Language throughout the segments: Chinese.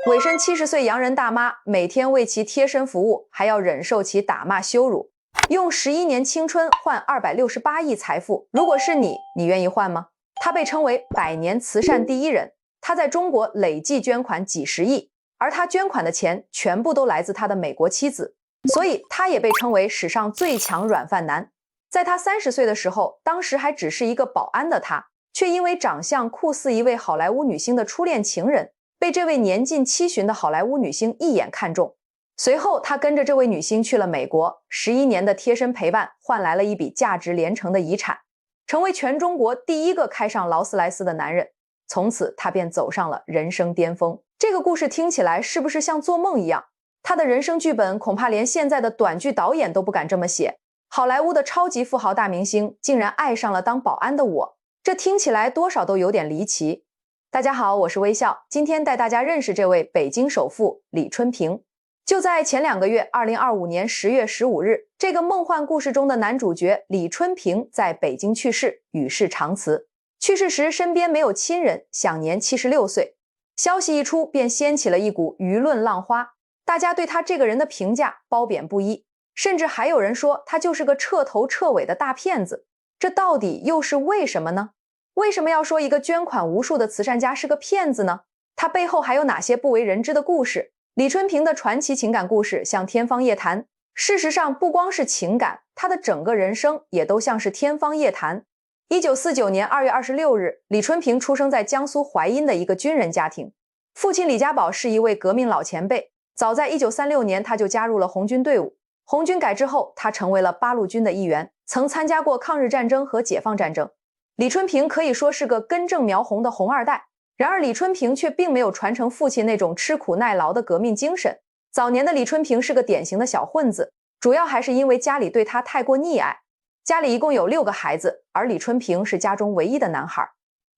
委身70岁洋人大妈，每天为其贴身服务，还要忍受其打骂羞辱，用11年青春换268亿财富。如果是你，你愿意换吗？他被称为100年慈善第一人，他在中国累计捐款几十亿，而他捐款的钱全部都来自他的美国妻子，所以他也被称为史上最强软饭男。在他30岁的时候，当时还只是一个保安的他，却因为长相酷似一位好莱坞女星的初恋情人，被这位年近70的好莱坞女星一眼看中。随后他跟着这位女星去了美国，11年的贴身陪伴换来了一笔价值连城的遗产，成为全中国第一个开上劳斯莱斯的男人。从此他便走上了人生巅峰。这个故事听起来是不是像做梦一样？他的人生剧本恐怕连现在的短剧导演都不敢这么写。好莱坞的超级富豪大明星竟然爱上了当保安的我，这听起来多少都有点离奇。大家好，我是微笑，今天带大家认识这位北京首富李春平。就在前2个月，2025年10月15日，这个梦幻故事中的男主角李春平在北京去世，与世长辞。去世时身边没有亲人，享年76岁。消息一出，便掀起了一股舆论浪花，大家对他这个人的评价褒贬不一，甚至还有人说他就是个彻头彻尾的大骗子。这到底又是为什么呢？为什么要说一个捐款无数的慈善家是个骗子呢？他背后还有哪些不为人知的故事？李春平的传奇情感故事像天方夜谭，事实上不光是情感，他的整个人生也都像是天方夜谭。1949年2月26日，李春平出生在江苏淮阴的一个军人家庭，父亲李家宝是一位革命老前辈，早在1936年他就加入了红军队伍。红军改制后，他成为了八路军的一员，曾参加过抗日战争和解放战争。李春平可以说是个根正苗红的红二代，然而李春平却并没有传承父亲那种吃苦耐劳的革命精神。早年的李春平是个典型的小混子，主要还是因为家里对他太过溺爱。家里一共有6个孩子，而李春平是家中唯一的男孩。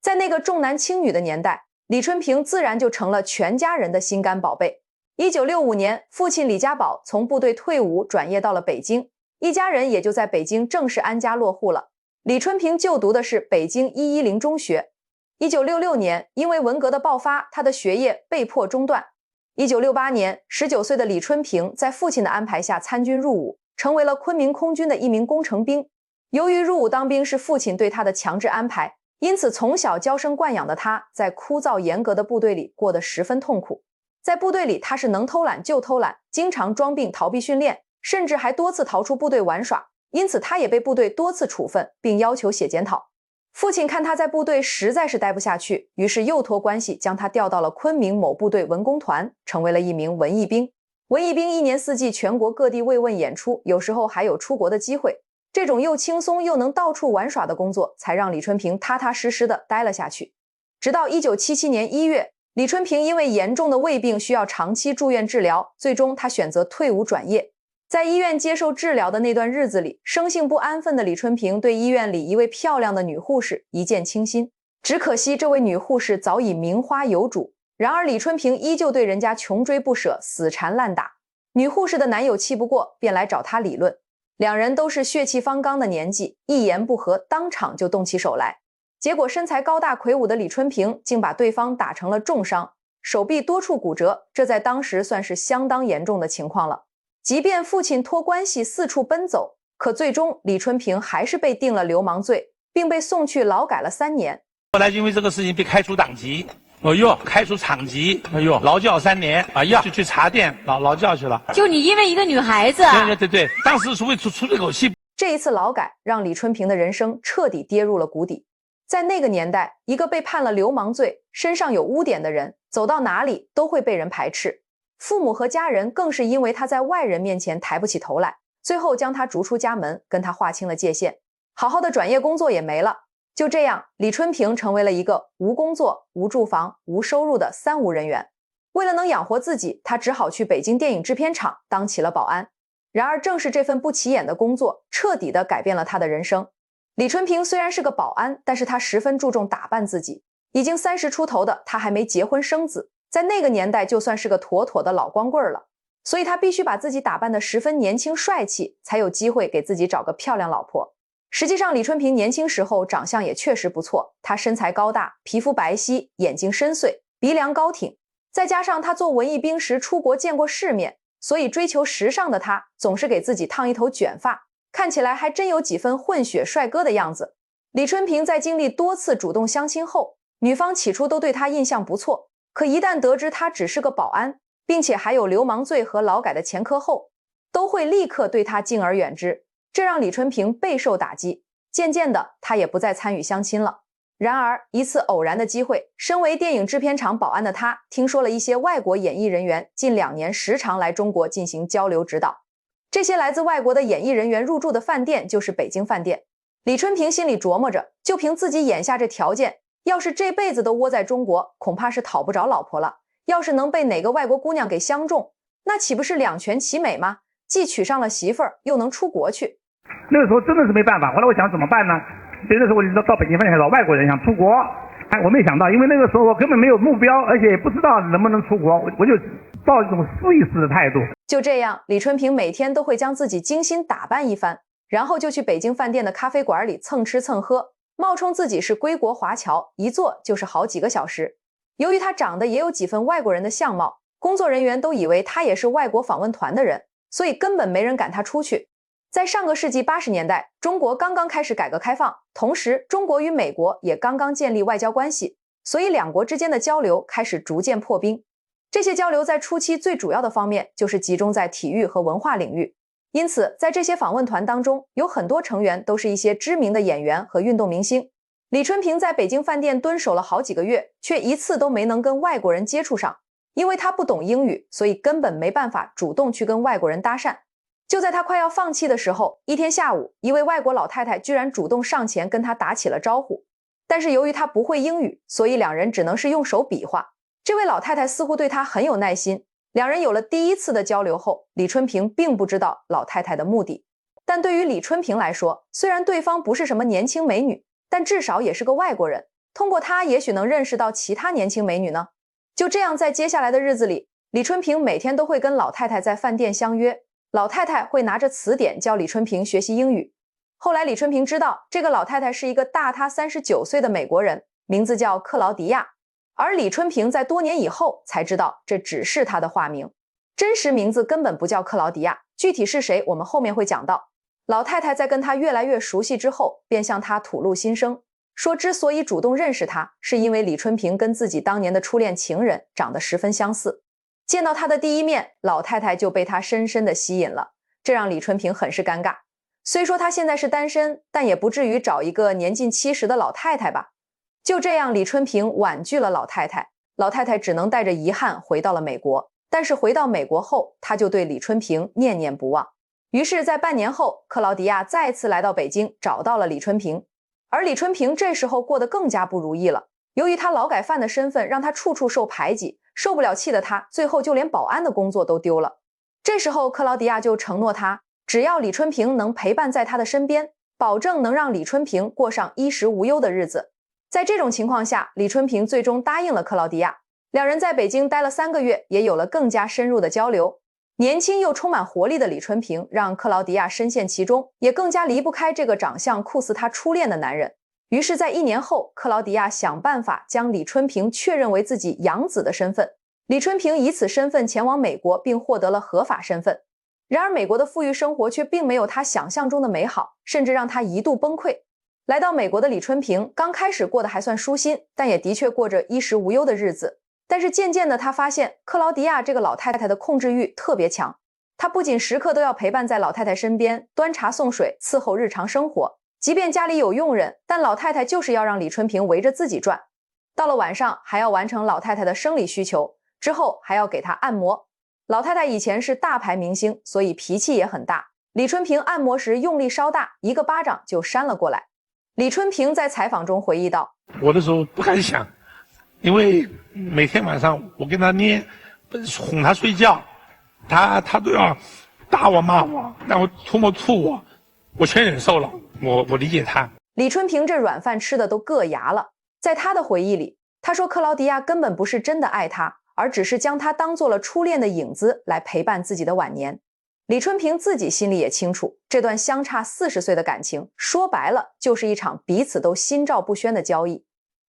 在那个重男轻女的年代，李春平自然就成了全家人的心肝宝贝。1965年，父亲李家宝从部队退伍转业到了北京，一家人也就在北京正式安家落户了。李春平就读的是北京110中学。1966年，因为文革的爆发，他的学业被迫中断。1968年，19岁的李春平在父亲的安排下参军入伍，成为了昆明空军的一名工程兵。由于入伍当兵是父亲对他的强制安排，因此从小娇生惯养的他，在枯燥严格的部队里过得十分痛苦。在部队里，他是能偷懒就偷懒，经常装病逃避训练，甚至还多次逃出部队玩耍，因此他也被部队多次处分，并要求写检讨。父亲看他在部队实在是待不下去，于是又托关系将他调到了昆明某部队文工团，成为了一名文艺兵。文艺兵1年4季全国各地慰问演出，有时候还有出国的机会。这种又轻松又能到处玩耍的工作，才让李春平踏踏实实地待了下去。直到1977年1月，李春平因为严重的胃病需要长期住院治疗，最终他选择退伍转业。在医院接受治疗的那段日子里，生性不安分的李春平对医院里一位漂亮的女护士一见倾心。只可惜这位女护士早已名花有主，然而李春平依旧对人家穷追不舍，死缠烂打。女护士的男友气不过，便来找他理论。两人都是血气方刚的年纪，一言不合当场就动起手来。结果身材高大魁梧的李春平竟把对方打成了重伤，手臂多处骨折，这在当时算是相当严重的情况了。即便父亲托关系四处奔走，可最终李春平还是被定了流氓罪，并被送去劳改了3年。后来因为这个事情被开除党籍，开除厂籍，劳教3年，就去茶店劳教去了。就你因为一个女孩子，对，当时除非出这口气。这一次劳改让李春平的人生彻底跌入了谷底。在那个年代，一个被判了流氓罪、身上有污点的人，走到哪里都会被人排斥。父母和家人更是因为他在外人面前抬不起头来，最后将他逐出家门，跟他划清了界限。好好的转业工作也没了。就这样，李春平成为了一个无工作、无住房、无收入的三无人员。为了能养活自己，他只好去北京电影制片厂当起了保安。然而正是这份不起眼的工作，彻底地改变了他的人生。李春平虽然是个保安，但是他十分注重打扮自己。已经30出头的他还没结婚生子，在那个年代就算是个妥妥的老光棍了。所以他必须把自己打扮得十分年轻帅气，才有机会给自己找个漂亮老婆。实际上李春平年轻时候长相也确实不错，他身材高大，皮肤白皙，眼睛深邃，鼻梁高挺。再加上他做文艺兵时出国见过世面，所以追求时尚的他总是给自己烫一头卷发，看起来还真有几分混血帅哥的样子。李春平在经历多次主动相亲后，女方起初都对他印象不错，可一旦得知他只是个保安，并且还有流氓罪和劳改的前科后，都会立刻对他敬而远之，这让李春平备受打击。渐渐的，他也不再参与相亲了。然而，一次偶然的机会，身为电影制片厂保安的他，听说了一些外国演艺人员近2年时常来中国进行交流指导。这些来自外国的演艺人员入住的饭店就是北京饭店。李春平心里琢磨着，就凭自己眼下这条件，要是这辈子都窝在中国，恐怕是讨不着老婆了。要是能被哪个外国姑娘给相中，那岂不是两全其美吗？既娶上了媳妇儿，又能出国去。那个时候真的是没办法，后来我想怎么办呢？所以那时候我就到北京饭店找外国人想出国，我没想到，因为那个时候我根本没有目标，而且也不知道能不能出国，我就抱一种试一试的态度。就这样，李春平每天都会将自己精心打扮一番，然后就去北京饭店的咖啡馆里蹭吃蹭喝，冒充自己是归国华侨，一坐就是好几个小时。由于他长得也有几分外国人的相貌，工作人员都以为他也是外国访问团的人，所以根本没人赶他出去。在上个世纪80年代，中国刚刚开始改革开放，同时中国与美国也刚刚建立外交关系，所以两国之间的交流开始逐渐破冰。这些交流在初期最主要的方面就是集中在体育和文化领域，因此在这些访问团当中，有很多成员都是一些知名的演员和运动明星。李春平在北京饭店蹲守了好几个月，却一次都没能跟外国人接触上，因为他不懂英语，所以根本没办法主动去跟外国人搭讪。就在他快要放弃的时候，一天下午，一位外国老太太居然主动上前跟他打起了招呼，但是由于他不会英语，所以两人只能是用手比划。这位老太太似乎对他很有耐心，两人有了第一次的交流后，李春平并不知道老太太的目的。但对于李春平来说，虽然对方不是什么年轻美女，但至少也是个外国人，通过她也许能认识到其他年轻美女呢。就这样，在接下来的日子里，李春平每天都会跟老太太在饭店相约，老太太会拿着词典教李春平学习英语。后来李春平知道，这个老太太是一个大他39岁的美国人，名字叫克劳迪亚。而李春平在多年以后才知道，这只是她的化名，真实名字根本不叫克劳迪亚，具体是谁我们后面会讲到。老太太在跟他越来越熟悉之后，便向他吐露心声，说之所以主动认识他，是因为李春平跟自己当年的初恋情人长得十分相似。见到他的第一面，老太太就被他深深的吸引了，这让李春平很是尴尬。虽说他现在是单身，但也不至于找一个年近70的老太太吧。就这样，李春平婉拒了老太太，老太太只能带着遗憾回到了美国。但是回到美国后，他就对李春平念念不忘。于是在半年后，克劳迪亚再次来到北京，找到了李春平。而李春平这时候过得更加不如意了，由于他劳改犯的身份让他处处受排挤，受不了气的他最后就连保安的工作都丢了。这时候克劳迪亚就承诺他，只要李春平能陪伴在他的身边，保证能让李春平过上衣食无忧的日子。在这种情况下，李春平最终答应了克劳迪亚。两人在北京待了3个月，也有了更加深入的交流。年轻又充满活力的李春平让克劳迪亚深陷其中，也更加离不开这个长相酷似他初恋的男人。于是在1年后，克劳迪亚想办法将李春平确认为自己养子的身份。李春平以此身份前往美国，并获得了合法身份。然而美国的富裕生活却并没有他想象中的美好，甚至让他一度崩溃。来到美国的李春平刚开始过得还算舒心，但也的确过着衣食无忧的日子。但是渐渐的，他发现克劳迪亚这个老太太的控制欲特别强，她不仅时刻都要陪伴在老太太身边，端茶送水，伺候日常生活，即便家里有佣人，但老太太就是要让李春平围着自己转。到了晚上还要完成老太太的生理需求，之后还要给她按摩。老太太以前是大牌明星，所以脾气也很大，李春平按摩时用力稍大，一个巴掌就扇了过来。李春平在采访中回忆道，我的时候不敢想，因为每天晚上我跟他捏，哄他睡觉，他都要打我骂我，然后吐沫吐我，我全忍受了。我理解他。李春平这软饭吃的都硌牙了。在他的回忆里，他说克劳迪亚根本不是真的爱他，而只是将他当做了初恋的影子来陪伴自己的晚年。李春平自己心里也清楚，这段相差40岁的感情，说白了就是一场彼此都心照不宣的交易。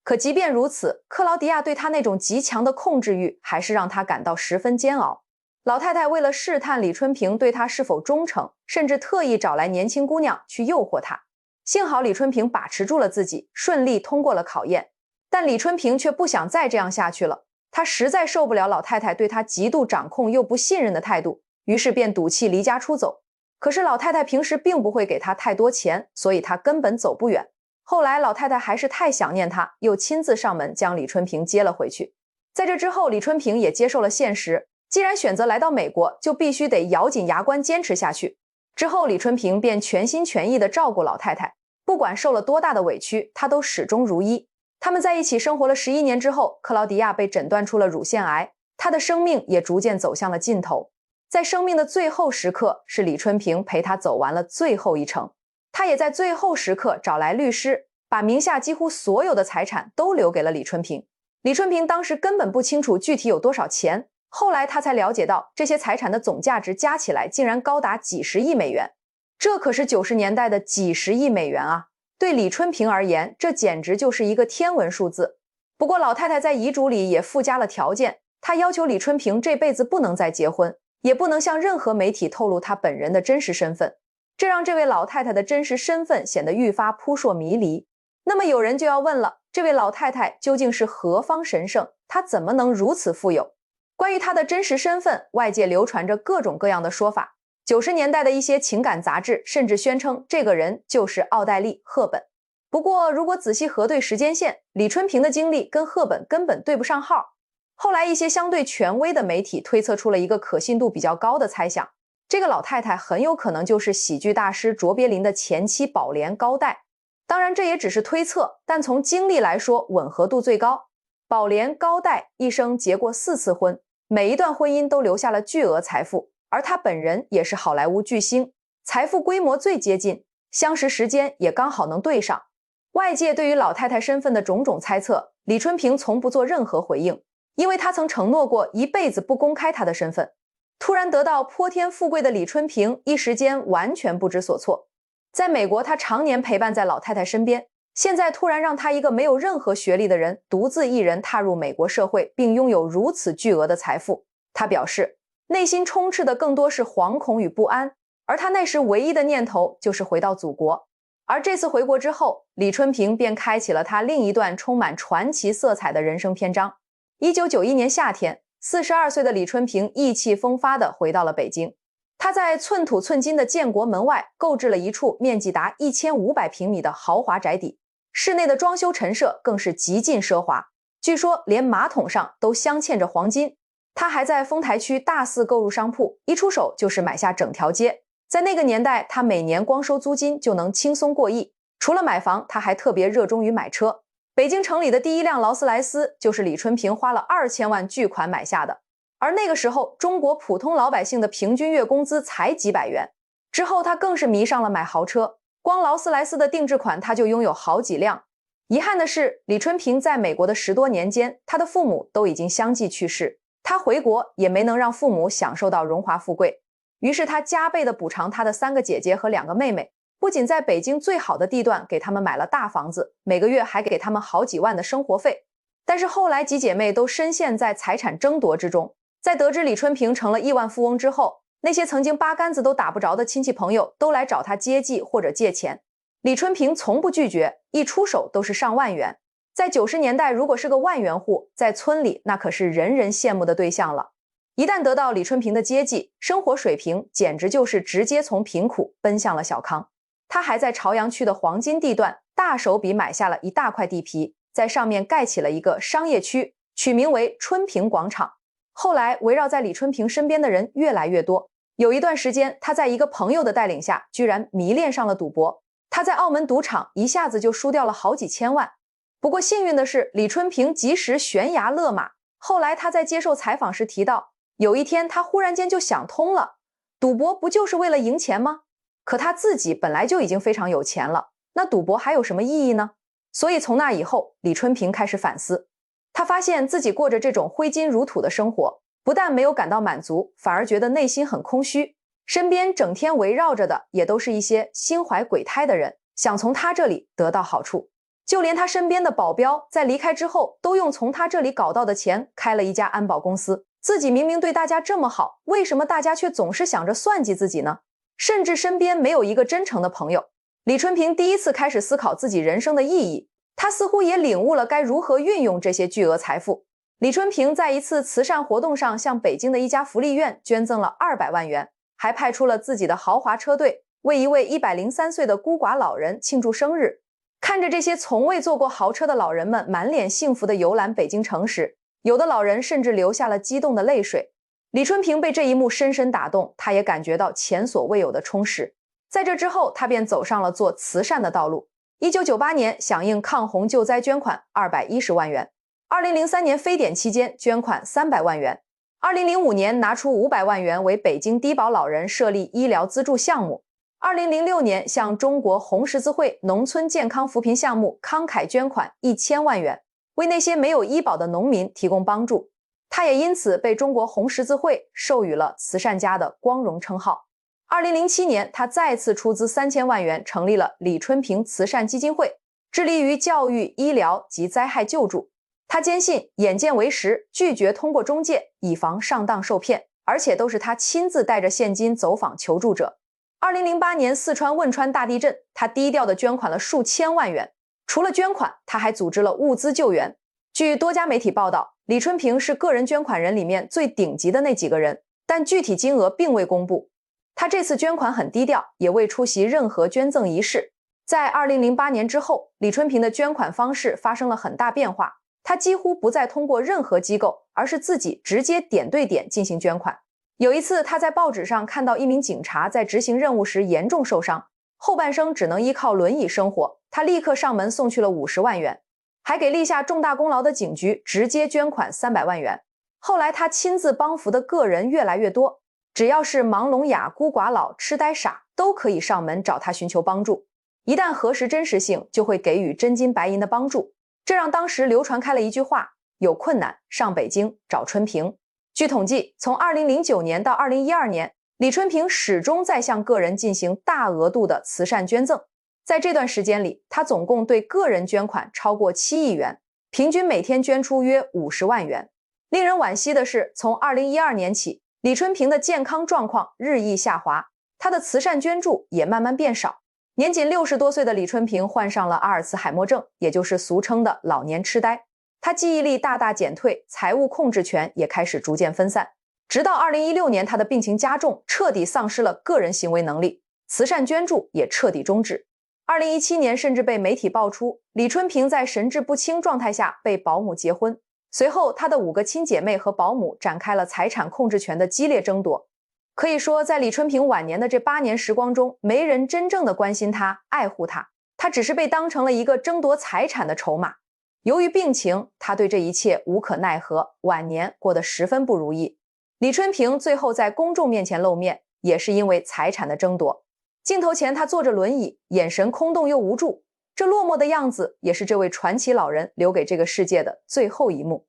可即便如此，克劳迪亚对他那种极强的控制欲还是让他感到十分煎熬。老太太为了试探李春平对她是否忠诚，甚至特意找来年轻姑娘去诱惑她。幸好李春平把持住了自己，顺利通过了考验。但李春平却不想再这样下去了，他实在受不了老太太对他极度掌控又不信任的态度，于是便赌气离家出走。可是老太太平时并不会给他太多钱，所以他根本走不远。后来老太太还是太想念他，又亲自上门将李春平接了回去。在这之后，李春平也接受了现实，既然选择来到美国，就必须得咬紧牙关坚持下去。之后李春平便全心全意地照顾老太太，不管受了多大的委屈，他都始终如一。他们在一起生活了11年之后，克劳迪亚被诊断出了乳腺癌，她的生命也逐渐走向了尽头。在生命的最后时刻，是李春平陪她走完了最后一程。他也在最后时刻找来律师，把名下几乎所有的财产都留给了李春平。李春平当时根本不清楚具体有多少钱，后来他才了解到，这些财产的总价值加起来竟然高达几十亿美元。这可是90年代的几十亿美元啊！对李春平而言，这简直就是一个天文数字。不过老太太在遗嘱里也附加了条件，她要求李春平这辈子不能再结婚，也不能向任何媒体透露他本人的真实身份。这让这位老太太的真实身份显得愈发扑朔迷离。那么有人就要问了，这位老太太究竟是何方神圣？她怎么能如此富有？关于她的真实身份，外界流传着各种各样的说法。90年代的一些情感杂志甚至宣称这个人就是奥黛丽·赫本。不过如果仔细核对时间线，李春平的经历跟赫本根本对不上号。后来一些相对权威的媒体推测出了一个可信度比较高的猜想，这个老太太很有可能就是喜剧大师卓别林的前妻宝莲高黛。当然这也只是推测，但从经历来说吻合度最高。宝莲高黛一生结过4次婚，每一段婚姻都留下了巨额财富，而她本人也是好莱坞巨星，财富规模最接近，相识时间也刚好能对上。外界对于老太太身份的种种猜测，李春平从不做任何回应，因为他曾承诺过一辈子不公开他的身份。突然得到泼天富贵的李春平一时间完全不知所措。在美国，他常年陪伴在老太太身边，现在突然让他一个没有任何学历的人独自一人踏入美国社会，并拥有如此巨额的财富，他表示内心充斥的更多是惶恐与不安，而他那时唯一的念头就是回到祖国。而这次回国之后，李春平便开启了他另一段充满传奇色彩的人生篇章。1991年夏天，42岁的李春平意气风发地回到了北京。他在寸土寸金的建国门外购置了一处面积达1500平米的豪华宅邸，室内的装修陈设更是极尽奢华，据说连马桶上都镶嵌着黄金。他还在丰台区大肆购入商铺，一出手就是买下整条街。在那个年代，他每年光收租金就能轻松过亿。除了买房，他还特别热衷于买车。北京城里的第一辆劳斯莱斯就是李春平花了2000万巨款买下的。而那个时候，中国普通老百姓的平均月工资才几百元。之后他更是迷上了买豪车，光劳斯莱斯的定制款他就拥有好几辆。遗憾的是，李春平在美国的10多年间，他的父母都已经相继去世，他回国也没能让父母享受到荣华富贵。于是他加倍的补偿他的3个姐姐和2个妹妹，不仅在北京最好的地段给他们买了大房子，每个月还给他们好几万的生活费。但是后来几姐妹都深陷在财产争夺之中，在得知李春平成了亿万富翁之后，那些曾经八竿子都打不着的亲戚朋友都来找他接济或者借钱。李春平从不拒绝，一出手都是上万元。在90年代，如果是个万元户，在村里那可是人人羡慕的对象了。一旦得到李春平的接济，生活水平简直就是直接从贫苦奔向了小康。他还在朝阳区的黄金地段大手笔买下了一大块地皮，在上面盖起了一个商业区，取名为春平广场。后来围绕在李春平身边的人越来越多，有一段时间他在一个朋友的带领下居然迷恋上了赌博，他在澳门赌场一下子就输掉了好几千万。不过幸运的是，李春平及时悬崖勒马。后来他在接受采访时提到，有一天他忽然间就想通了，赌博不就是为了赢钱吗？可他自己本来就已经非常有钱了，那赌博还有什么意义呢？所以从那以后，李春平开始反思，他发现自己过着这种挥金如土的生活，不但没有感到满足，反而觉得内心很空虚，身边整天围绕着的也都是一些心怀鬼胎的人，想从他这里得到好处。就连他身边的保镖在离开之后，都用从他这里搞到的钱开了一家安保公司。自己明明对大家这么好，为什么大家却总是想着算计自己呢？甚至身边没有一个真诚的朋友。李春平第一次开始思考自己人生的意义，他似乎也领悟了该如何运用这些巨额财富。李春平在一次慈善活动上向北京的一家福利院捐赠了200万元，还派出了自己的豪华车队，为一位103岁的孤寡老人庆祝生日。看着这些从未坐过豪车的老人们满脸幸福地游览北京城时，有的老人甚至流下了激动的泪水。李春平被这一幕深深打动，他也感觉到前所未有的充实。在这之后，他便走上了做慈善的道路。1998年响应抗洪救灾捐款210万元，2003年非典期间捐款300万元，2005年拿出500万元为北京低保老人设立医疗资助项目，2006年向中国红十字会农村健康扶贫项目慷慨捐款1000万元，为那些没有医保的农民提供帮助。他也因此被中国红十字会授予了慈善家的光荣称号。2007年，他再次出资3000万元成立了李春平慈善基金会，致力于教育、医疗及灾害救助。他坚信眼见为实，拒绝通过中介，以防上当受骗，而且都是他亲自带着现金走访求助者。2008年四川汶川大地震，他低调地捐款了数千万元。除了捐款，他还组织了物资救援。据多家媒体报道，李春平是个人捐款人里面最顶级的那几个人，但具体金额并未公布。他这次捐款很低调，也未出席任何捐赠仪式。在2008年之后，李春平的捐款方式发生了很大变化，他几乎不再通过任何机构，而是自己直接点对点进行捐款。有一次，他在报纸上看到一名警察在执行任务时严重受伤，后半生只能依靠轮椅生活，他立刻上门送去了50万元，还给立下重大功劳的警局直接捐款300万元。后来他亲自帮扶的个人越来越多，只要是盲聋哑、孤寡老、痴呆傻，都可以上门找他寻求帮助。一旦核实真实性，就会给予真金白银的帮助。这让当时流传开了一句话：有困难上北京找春平。据统计，从2009年到2012年，李春平始终在向个人进行大额度的慈善捐赠。在这段时间里，他总共对个人捐款超过7亿元，平均每天捐出约50万元。令人惋惜的是，从2012年起，李春平的健康状况日益下滑，他的慈善捐助也慢慢变少。年仅60多岁的李春平患上了阿尔茨海默症，也就是俗称的老年痴呆。他记忆力大大减退，财务控制权也开始逐渐分散。直到2016年，他的病情加重，彻底丧失了个人行为能力，慈善捐助也彻底终止。2017年，甚至被媒体爆出，李春平在神志不清状态下被保姆结婚。随后，他的5个亲姐妹和保姆展开了财产控制权的激烈争夺。可以说，在李春平晚年的这8年时光中，没人真正的关心他、爱护他，他只是被当成了一个争夺财产的筹码。由于病情，他对这一切无可奈何，晚年过得十分不如意。李春平最后在公众面前露面，也是因为财产的争夺。镜头前，他坐着轮椅，眼神空洞又无助，这落寞的样子也是这位传奇老人留给这个世界的最后一幕。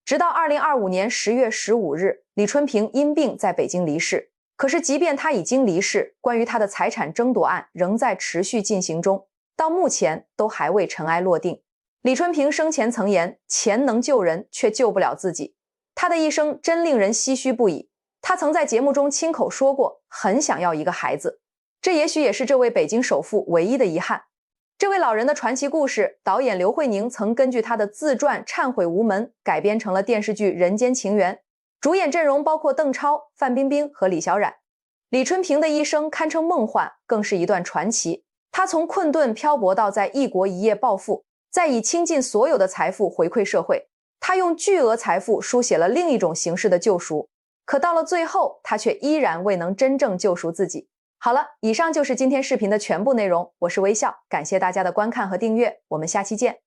直到2025年10月15日，李春平因病在北京离世。可是即便他已经离世，关于他的财产争夺案仍在持续进行中，到目前都还未尘埃落定。李春平生前曾言，钱能救人，却救不了自己。他的一生真令人唏嘘不已。他曾在节目中亲口说过，很想要一个孩子。这也许也是这位北京首富唯一的遗憾。这位老人的传奇故事，导演刘慧宁曾根据他的自传《忏悔无门》改编成了电视剧《人间情缘》，主演阵容包括邓超、范冰冰和李小冉。李春平的一生堪称梦幻，更是一段传奇。他从困顿漂泊到在一国一业暴富，再以倾尽所有的财富回馈社会。他用巨额财富书写了另一种形式的救赎，可到了最后，他却依然未能真正救赎自己。好了，以上就是今天视频的全部内容，我是微笑，感谢大家的观看和订阅，我们下期见。